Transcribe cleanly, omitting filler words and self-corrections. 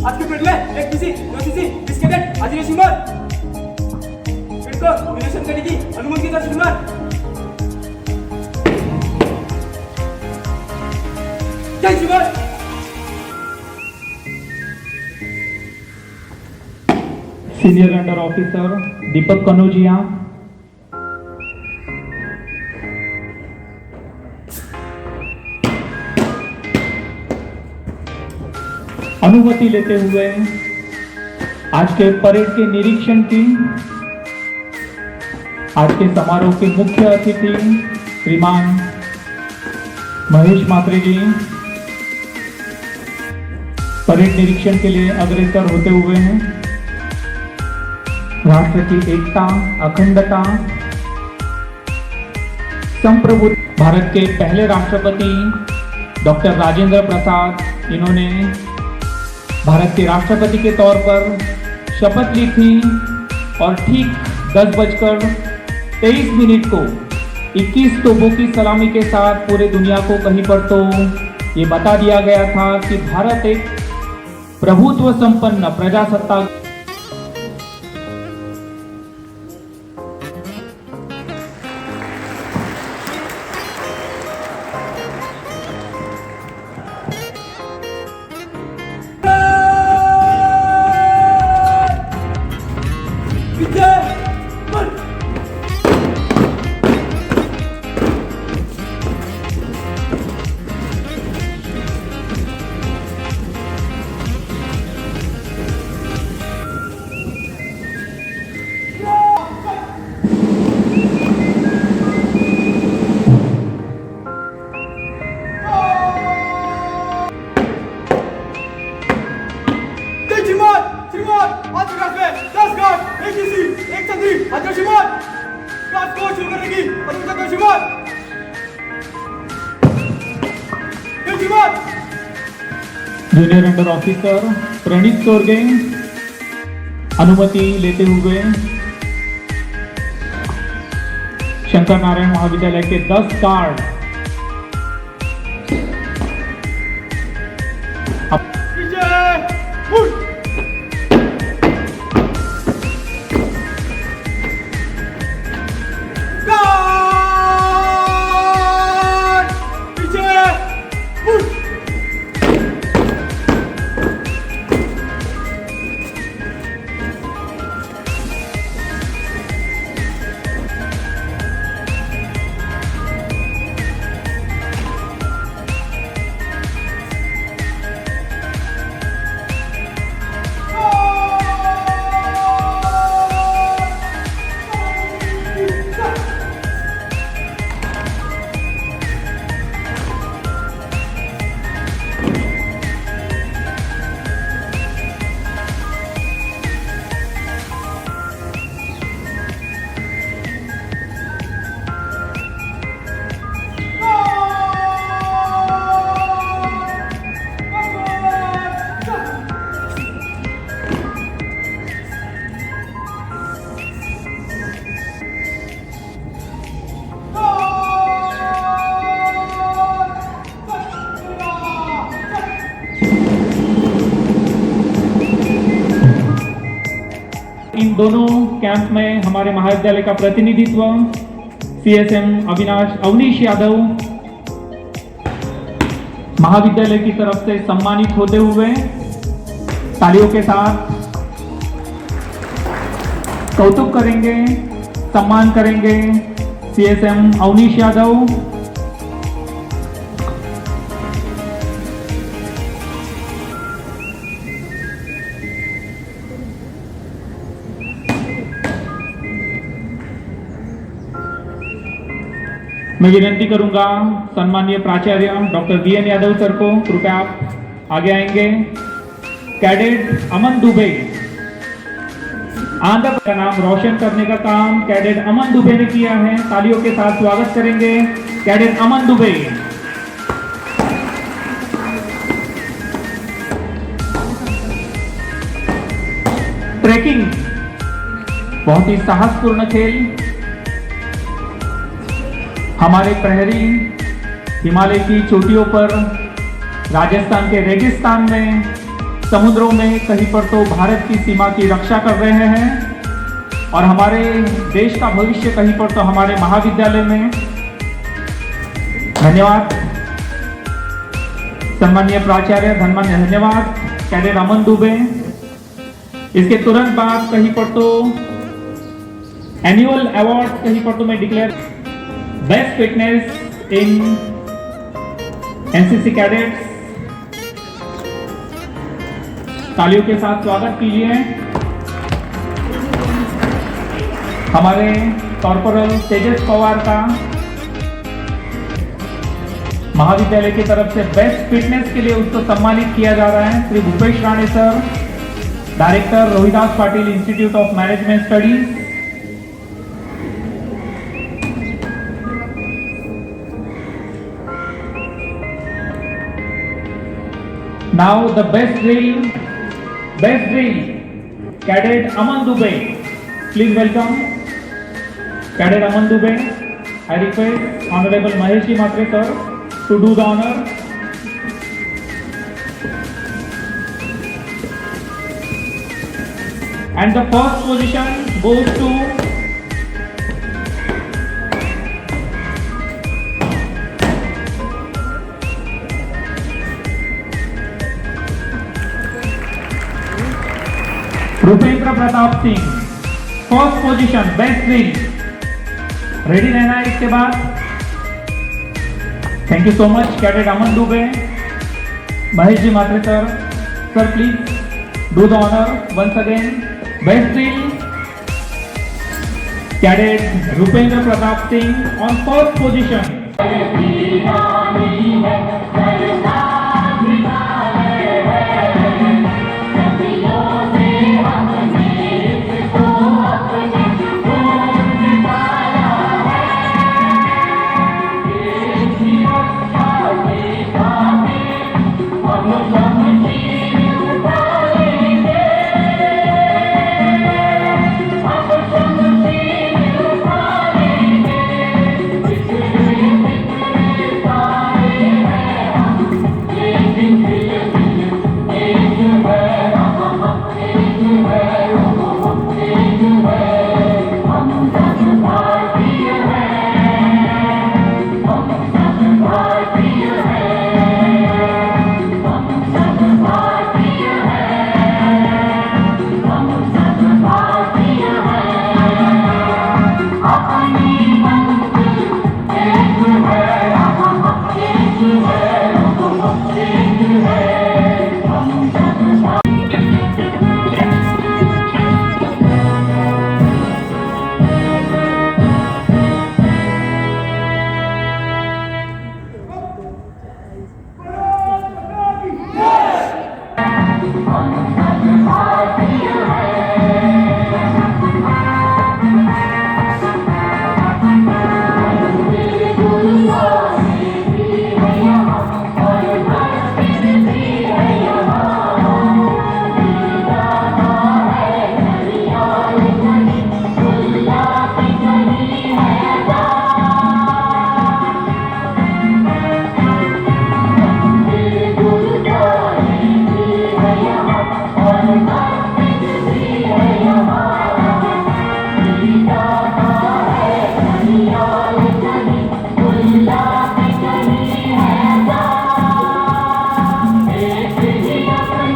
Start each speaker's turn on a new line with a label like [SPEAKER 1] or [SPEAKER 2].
[SPEAKER 1] आज के पीरियड में एक किसी मिस कैडेट अजय सिमर पीरियड को निरीक्षण करने की अनुमति का सिमर जय सिमर।
[SPEAKER 2] सीनियर अंडर ऑफिसर दीपक कनौजिया, अनुमति लेते हुए आज के परेड के निरीक्षण की आज के समारोह के मुख्य अतिथि श्रीमान महेश मात्रे जी परेड निरीक्षण के लिए अग्रसर होते हुए हैं। राष्ट्र की एकता, अखंडता, संप्रभुत्व, भारत के पहले राष्ट्रपति डॉक्टर राजेंद्र प्रसाद इन्होंने भारत के राष्ट्रपति के तौर पर शपथ ली थी और ठीक 10:23 को 21 तोपों की सलामी के साथ पूरे दुनिया को कहीं पर तो ये बता दिया गया था कि भारत एक प्रभुत्व संपन्न प्रजासत्ताक जूनियर अंडर ऑफिसर प्रणीत सोरगे अनुमति लेते हुए शंकर नारायण महाविद्यालय के 10 गार्ड इन दोनों कैंप में हमारे महाविद्यालय का प्रतिनिधित्व सीएसएम अवनीश यादव महाविद्यालय की तरफ से सम्मानित होते हुए तालियों के साथ कौतुक करेंगे, सम्मान करेंगे सीएसएम अवनीश यादव। मैं विनती करूंगा सम्मानीय प्राचार्य डॉक्टर बीएन यादव सर को, कृपया आप आगे आएंगे। कैडेट अमन दुबे, आंध्र का नाम रोशन करने का काम कैडेट अमन दुबे ने किया है। तालियों के साथ स्वागत करेंगे कैडेट अमन दुबे। ट्रैकिंग बहुत ही साहसपूर्ण खेल। हमारे प्रहरी हिमालय की चोटियों पर राजस्थान के रेगिस्तान में समुद्रों में, कहीं पर तो भारत की सीमा की रक्षा कर रहे हैं और हमारे देश का भविष्य कहीं पर तो हमारे महाविद्यालय में। धन्यवाद सम्मानीय प्राचार्य, धन्यवाद कैडेट अमन दुबे। इसके तुरंत बाद कहीं पर तो एनुअल अवार्ड कहीं पर तो मैं डिक्लेयर बेस्ट फिटनेस इन एनसीसी कैडेट्स। तालियों के साथ स्वागत कीजिए हमारे कॉर्पोरल तेजस पवार का। महाविद्यालय की तरफ से बेस्ट फिटनेस के लिए उसको सम्मानित किया जा रहा है Shri Bhupesh Rane sir, director Rohidas Patil institute of management studies. Now the best drill, Cadet Aman Dubey. Please welcome Cadet Aman Dubey. I request Honorable Mahesh Matre sir to do the honor. And the first position goes to Rupendra Pratap Singh. First position best drill. Ready रहना है इसके बाद। Thank you so much cadet Aman Dubey. Mahesh ji Matre sir please do the honour once again. Best drill cadet Rupendra Pratap Singh on first position.
[SPEAKER 3] Vamos